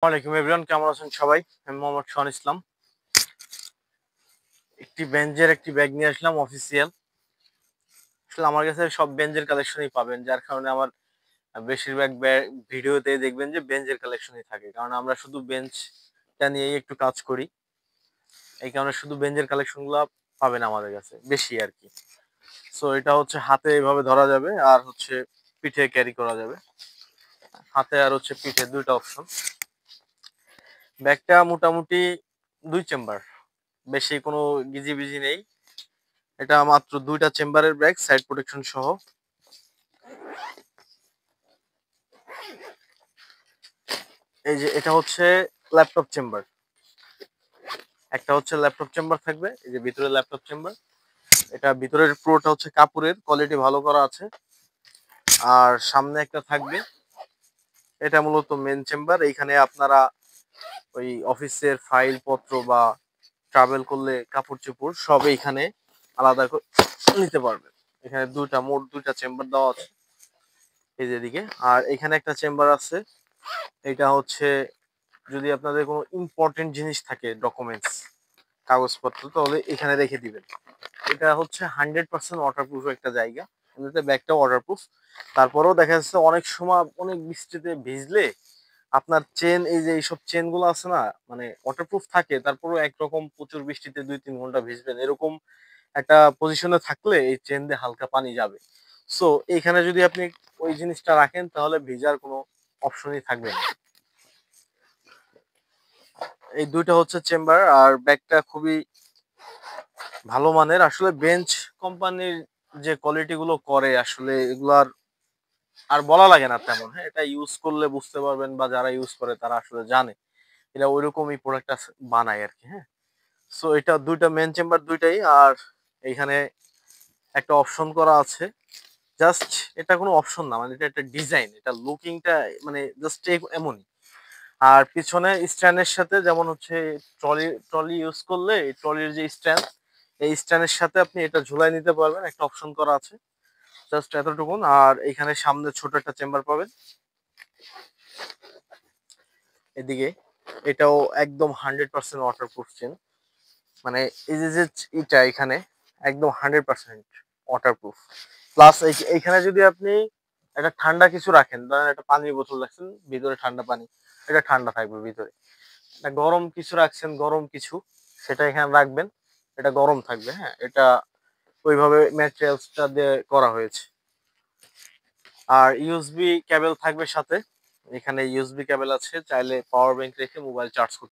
ওয়ালাইকুম এভরিওয়ান, কেমন আছেন সবাই? আমি মোহাম্মদ শন ইসলাম। একটি বেঞ্জের একটি ব্যাগ নিয়ে আসলাম অফিসিয়াল। আসলে আমার কাছে সব বেঞ্জের কালেকশনই পাবেন, যার কারণে আমার বেশিরভাগ ভিডিওতে দেখবেন যে বেঞ্জের কালেকশনই থাকে, কারণ আমরা শুধু বেঞ্চটা নিয়েই একটু কাজ করি। এই কারণে শুধু বেঞ্জের কালেকশনগুলো পাবেন আমাদের কাছে বেশি আর কি। সো এটা হচ্ছে হাতে এইভাবে ধরা যাবে, আর হচ্ছে পিঠে ক্যারি করা যাবে। হাতে আর হচ্ছে পিঠে দুইটা অপশন। ব্যাগটা মোটামুটি 2 চেম্বার, বেশি কোনো গিজিবিজি নেই। এটা মাত্র 2টা চেম্বারের ব্যাগ, সাইড প্রোটেকশন সহ। এই যে এটা হচ্ছে ল্যাপটপ চেম্বার, একটা হচ্ছে ল্যাপটপ চেম্বার থাকবে, এই যে ভিতরে ল্যাপটপ চেম্বার। এটা ভিতরের পুরোটা হচ্ছে কাপড়ের, কোয়ালিটি ভালো করা আছে। আর সামনে একটা থাকবে, এটা মূলত মেন চেম্বার। এইখানে আপনারা ওই অফিসের ফাইল পত্র বা ট্রাভেল করলে কাপড় চোপড় সব এইখানে আলাদা করে নিতে পারবেন। এখানে মোট দুইটা চেম্বার দেওয়া আছে এই যেদিকে। আর এখানে একটা চেম্বার আছে, এটা হচ্ছে যদি আপনাদের কোনো ইম্পর্টেন্ট জিনিস থাকে, ডকুমেন্টস কাগজপত্র, তাহলে এখানে রেখে দিবেন। এটা হচ্ছে 100% ওয়াটারপ্রুফ একটা জায়গা, এমনিতে ব্যাগটা ওয়াটারপ্রুফ। তারপরেও দেখা যাচ্ছে অনেক সময় অনেক বৃষ্টিতে ভিজলে আপনার চেন, এই যে এইসব চেন গুলো আছে না, মানে ওয়াটারপ্রুফ থাকে, তারপরেও একরকম প্রচুর বৃষ্টিতে 2-3 ঘন্টা ভিজবেন, এরকম একটা পজিশনে থাকলে এই চেন দিয়ে হালকা পানি যাবে। সো এইখানে যদি আপনি ওই জিনিসটা রাখেন, তাহলে ভিজার কোনো অপশনই থাকবে না। এই দুইটা হচ্ছে চেম্বার, আর ব্যাগটা খুবই ভালো মানের। আসলে বেঞ্চ কোম্পানির যে কোয়ালিটি গুলো করে, আসলে এগুলার আর বলা লাগে না তেমন। হ্যাঁ, এটা ইউজ করলে বুঝতে পারবেন, বা যারা ইউজ করে তারা আসলে জানে এটা ওইরকমই প্রোডাক্টটা বানায় আর কি। হ্যাঁ, সো এটা দুইটা মেন চেম্বার দুইটাই। আর এইখানে একটা অপশন করা আছে, জাস্ট এটা কোনো অপশন না, মানে এটা একটা ডিজাইন, এটা লুকিংটা মানে জাস্ট এমনই। আর পিছনে স্ট্যান্ডের সাথে, যেমন হচ্ছে ট্রলি ট্রলি ইউজ করলে এই ট্রলির যে স্ট্যান্ড, এই স্ট্যান্ডের সাথে আপনি এটা ঝুলাই নিতে পারবেন, একটা অপশন করা আছে। জাস্ট এতটুকুন। আর এখানে সামনে ছোট একটা চেম্বার পাবেন এদিকে। এটাও একদম 100% ওয়াটারপ্রুফ চেন, মানে এই যে যে এটা এখানে একদম 100% ওয়াটারপ্রুফ। প্লাস এইখানে যদি আপনি একটা ঠান্ডা কিছু রাখেন, ধরেন একটা পানির বোতল রাখছেন, ভিতরে ঠান্ডা পানি, এটা ঠান্ডা থাকবে ভিতরে। একটা গরম কিছু রাখছেন, গরম কিছু, সেটা এখানে রাখবেন, এটা গরম থাকবে। হ্যাঁ, এটা ওইভাবে ম্যাটেরিয়ালসটা দিয়ে করা হয়েছে। আর ইউএসবি কেবল থাকবে সাথে, এখানে ইউএসবি কেবল আছে, চাইলে পাওয়ার ব্যাংক রেখে মোবাইল চার্জ